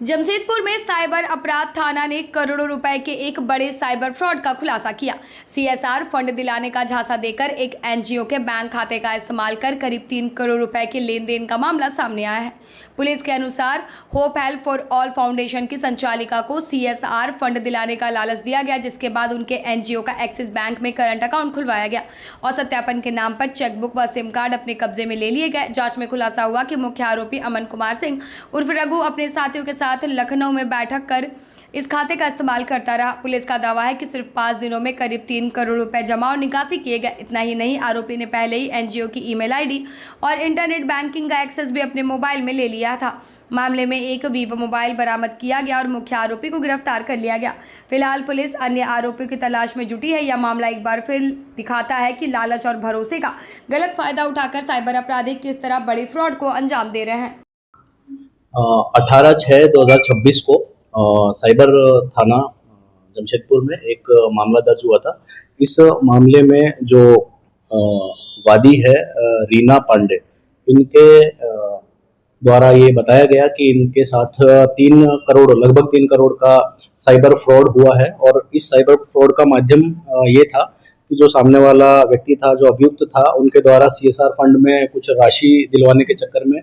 जमशेदपुर में साइबर अपराध थाना ने करोड़ों रुपए के एक बड़े साइबर फ्रॉड का खुलासा किया। सीएसआर फंड दिलाने का झांसा देकर एक एनजीओ के बैंक खाते का इस्तेमाल कर करीब 3 करोड़ रुपए के लेन देन का मामला सामने आया है। पुलिस के अनुसार hope help for all foundation की संचालिका को सीएसआर फंड दिलाने का लालच दिया गया, जिसके बाद उनके एनजीओ का एक्सिस बैंक में करंट अकाउंट खुलवाया गया और सत्यापन के नाम पर चेकबुक व सिम कार्ड अपने कब्जे में ले लिए गए। जांच में खुलासा हुआ कि मुख्य आरोपी अमन कुमार सिंह उर्फ रघु अपने साथियों के साथ लखनऊ में बैठक कर इस खाते का इस्तेमाल करता रहा। पुलिस का दावा है कि सिर्फ 5 दिनों में करीब 3 करोड़ रुपए जमा और निकासी किए गए। इतना ही नहीं, आरोपी ने पहले ही एनजीओ की ईमेल आईडी और इंटरनेट बैंकिंग का एक्सेस भी अपने मोबाइल में ले लिया था। मामले में एक वीवो मोबाइल बरामद किया गया और मुख्य आरोपी को गिरफ्तार कर लिया गया। फिलहाल पुलिस अन्य आरोपियों की तलाश में जुटी है। यह मामला एक बार फिर दिखाता है कि लालच और भरोसे का गलत फायदा उठाकर साइबर अपराधी किस तरह बड़े फ्रॉड को अंजाम दे रहे हैं। 18/6/2026 को साइबर थाना जमशेदपुर में एक मामला दर्ज हुआ था। इस मामले में जो वादी है रीना पांडे, इनके द्वारा ये बताया गया कि इनके साथ लगभग 3 करोड़ का साइबर फ्रॉड हुआ है। और इस साइबर फ्रॉड का माध्यम ये था कि जो सामने वाला व्यक्ति था, जो अभियुक्त था, उनके द्वारा सीएसआर फंड में कुछ राशि दिलवाने के चक्कर में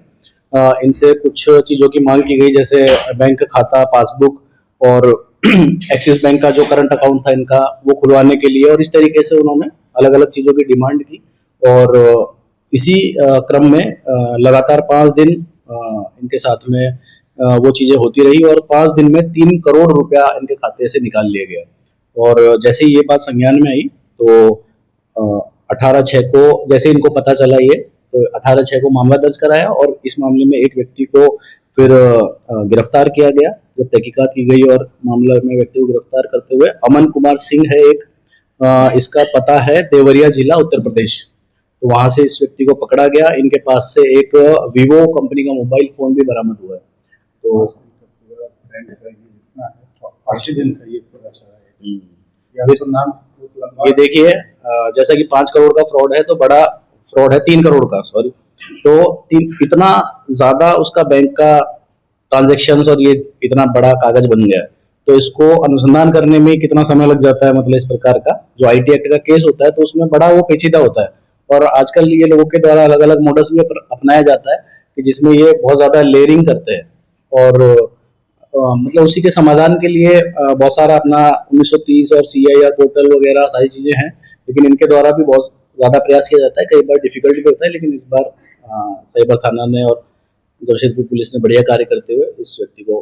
इनसे कुछ चीज़ों की मांग की गई, जैसे बैंक खाता, पासबुक और एक्सिस बैंक का जो करंट अकाउंट था इनका, वो खुलवाने के लिए। और इस तरीके से उन्होंने अलग अलग चीज़ों की डिमांड की और इसी क्रम में लगातार 5 दिन इनके साथ में वो चीज़ें होती रही और 5 दिन में 3 करोड़ रुपया इनके खाते से निकाल लिया गया। और जैसे ही ये बात संज्ञान में आई तो 18/6 को जैसे इनको पता चला ये, तो 18/6 को मामला दर्ज कराया और इस मामले में एक व्यक्ति को फिर गिरफ्तार किया गया। जब तहकीकात की गई और मामला में व्यक्ति को गिरफ्तार करते हुए अमन कुमार सिंह है एक, इसका पता है देवरिया जिला उत्तर प्रदेश, तो वहां से इस व्यक्ति को पकड़ा गया। इनके पास से एक वीवो कंपनी का मोबाइल फोन भी बरामद हुआ है। तो ये देखिए, जैसा कि 5 करोड़ का फ्रॉड है तो बड़ा फ्रॉड है 3 करोड़ का, सॉरी। तो इतना ज्यादा उसका बैंक का ट्रांजैक्शंस और ये इतना बड़ा कागज बन गया है, तो इसको अनुसंधान करने में कितना समय लग जाता है। मतलब इस प्रकार का जो आईटी एक्ट का केस होता है तो उसमें बड़ा वो पेचीदा होता है। और आजकल ये लोगों के द्वारा अलग अलग मॉडल्स भी अपनाया जाता है कि जिसमें ये बहुत ज्यादा लेयरिंग करते हैं और मतलब उसी के समाधान के लिए बहुत सारा अपना 1930 और CIR पोर्टल वगैरह सारी चीजें हैं, लेकिन इनके द्वारा भी बहुत ज्यादा प्रयास किया जाता है। कई बार डिफिकल्ट भी होता है, लेकिन इस बार साइबर थाना ने और जमशेदपुर पुलिस ने बढ़िया कार्य करते हुए इस व्यक्ति को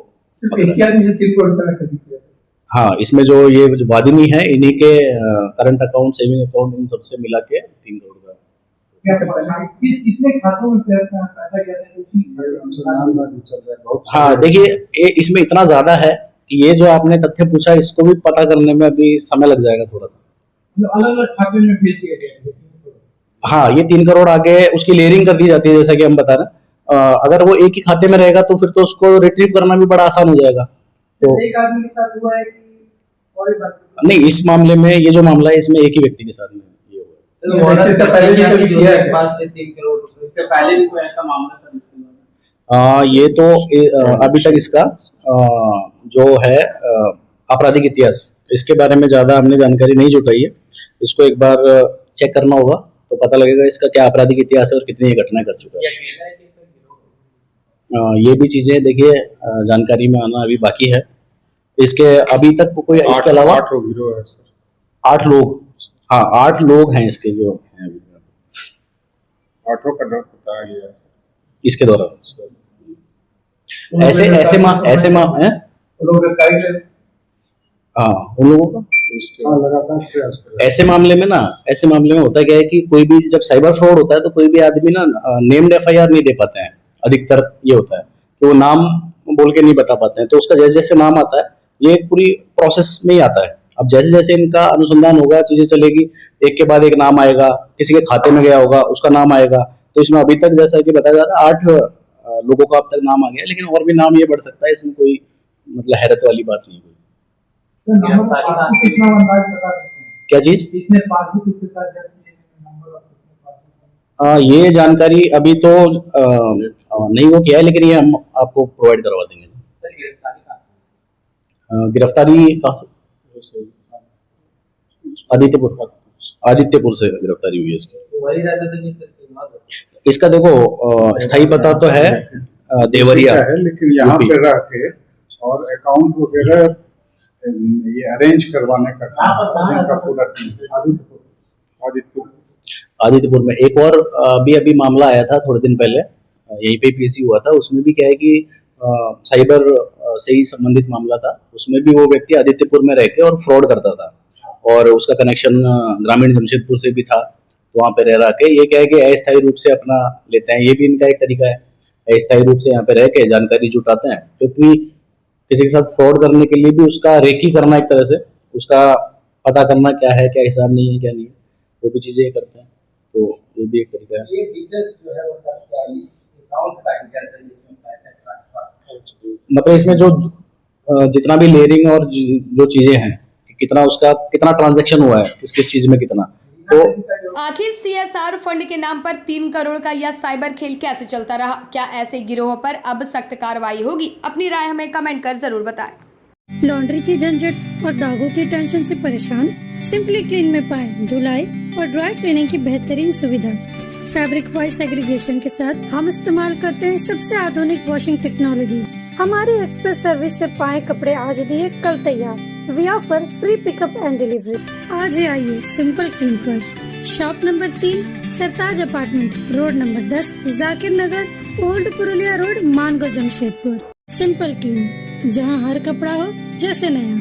हाँ, इसमें जो ये वादिनी है, इन्हीं के करंट अकाउंट, सेविंग अकाउंट, इन सबसे मिला के 3 करोड़ का। हाँ देखिए, इसमें इतना ज्यादा है कि ये जो आपने तथ्य पूछा, इसको भी पता करने में अभी समय लग जाएगा थोड़ा सा। अलग-अलग खाते में भेज दिया गया है। हाँ, ये 3 करोड़ आगे उसकी लेयरिंग कर दी जाती है, जैसा कि हम बता रहे हैं। अगर वो एक ही खाते में रहेगा तो फिर तो उसको रिट्रीव करना भी बड़ा आसान हो जाएगा। तो एक आदमी के साथ हुआ है कि और एक बात नहीं, इस मामले में ये जो मामला है इसमें एक ही व्यक्ति के साथ में ये हुआ है। सर, इससे पहले भी कोई किया है पास से 3 करोड़ रुपए, इससे पहले भी कोई ऐसा मामला था इसके? ये तो अभी तक इसका जो है आपराधिक इतिहास, इसके बारे में ज्यादा हमने जानकारी नहीं जुटाई है। इसको एक बार चेक करना होगा तो पता लगेगा इसका क्या आपराधिक इतिहास है और कितनी ये घटना कर चुका है। ये भी चीजें देखिए जानकारी में आना अभी बाकी है। इसके अभी तक कोई इसके अलावा 8 हीरो है सर। 8 लोग, हाँ 8 लोग हैं इसके जो हैं अभी 8 का डर होता है ये इसके दौरान। ऐसे हैं हाँ, उन लोगों का ऐसे मामले में होता क्या है कि कोई भी जब साइबर फ्रॉड होता है तो कोई भी आदमी ना नेम्ड FIR नहीं दे पाते हैं। अधिकतर ये होता है कि वो नाम बोल के नहीं बता पाते हैं, तो उसका जैसे जैसे नाम आता है ये पूरी प्रोसेस में ही आता है। अब जैसे जैसे इनका अनुसंधान होगा, चीजें चलेगी, एक के बाद एक नाम आएगा, किसी के खाते में गया होगा उसका नाम आएगा। तो इसमें अभी तक जैसा कि बताया जा रहा है 8 लोगों का अब तक नाम आ गया, लेकिन और भी नाम ये बढ़ सकता है। इसमें कोई मतलब हैरत वाली बात नहीं है। क्या चीज? ये जानकारी अभी तो नहीं हो किया है, लेकिन ये हम आपको प्रोवाइड करवा देंगे। गिरफ्तारी कहाँ? गिरफ्तारी कहाँ से? आदित्यपुर से गिरफ्तारी हुई है इसकी। तो वही रहते थे नहीं सर कि वहाँ पे? इसका देखो स्थायी पता तो है देवरिया है, लेकिन यहाँ यूपी। पे रह के और अकाउंट वगैरह ये अरेंज करवाने का काम इनका पूरा टीम आदित्यपुर आदित्यपुर में एक और अभी मामला आया था थोड़े दिन पहले, यहीं पे पीसी हुआ था। उसमें भी क्या है कि साइबर से ही संबंधित मामला था। उसमें भी वो व्यक्ति आदित्यपुर में रह के और फ्रॉड करता था और उसका कनेक्शन ग्रामीण जमशेदपुर से भी था, तो वहाँ पे रह के ये क्या है कि अस्थायी रूप से अपना लेते हैं। ये भी इनका एक तरीका है, अस्थायी रूप से यहाँ पे रह के जानकारी जुटाते हैं, क्योंकि किसी के साथ फ्रॉड करने के लिए भी उसका रेकी करना, एक तरह से उसका पता करना क्या है, क्या हिसाब नहीं है, क्या नहीं है, वो भी चीजें करते हैं। तो ये भी एक तरीका है। ये डिटेल्स जो है वो सर इस अकाउंट का डिटेल्स है जिसमें पैसे ट्रांसफर, मतलब इसमें जो जितना भी लेयरिंग और जो चीजें हैं, कितना उसका कितना ट्रांजैक्शन हुआ है, किस किस चीज में कितना, तो आखिर सीएसआर फंड के नाम पर 3 करोड़ का यह साइबर खेल कैसे चलता रहा? क्या ऐसे गिरोहों पर अब सख्त कार्रवाई होगी? अपनी राय हमें कमेंट कर जरूर बताएं। लॉन्ड्री की झंझट और दागों की टेंशन से परेशान? सिंपली क्लीन में पाएं धुलाई और ड्राई क्लीनिंग की बेहतरीन सुविधा। फैब्रिक वॉइस एग्रीगेशन के साथ हम इस्तेमाल करते हैं सबसे आधुनिक वॉशिंग टेक्नोलॉजी। हमारी एक्सप्रेस सर्विस से पाए कपड़े आज दिए कल तैयार। We offer free pickup and delivery. आज ही आइए सिंपल क्लीन पर। Shop number 3, Sartaj apartment, road number 10, Zakir Nagar, old Purulia road, Mango, Jamshedpur. Simple clean, जहां हर कपड़ा हो जैसे नया।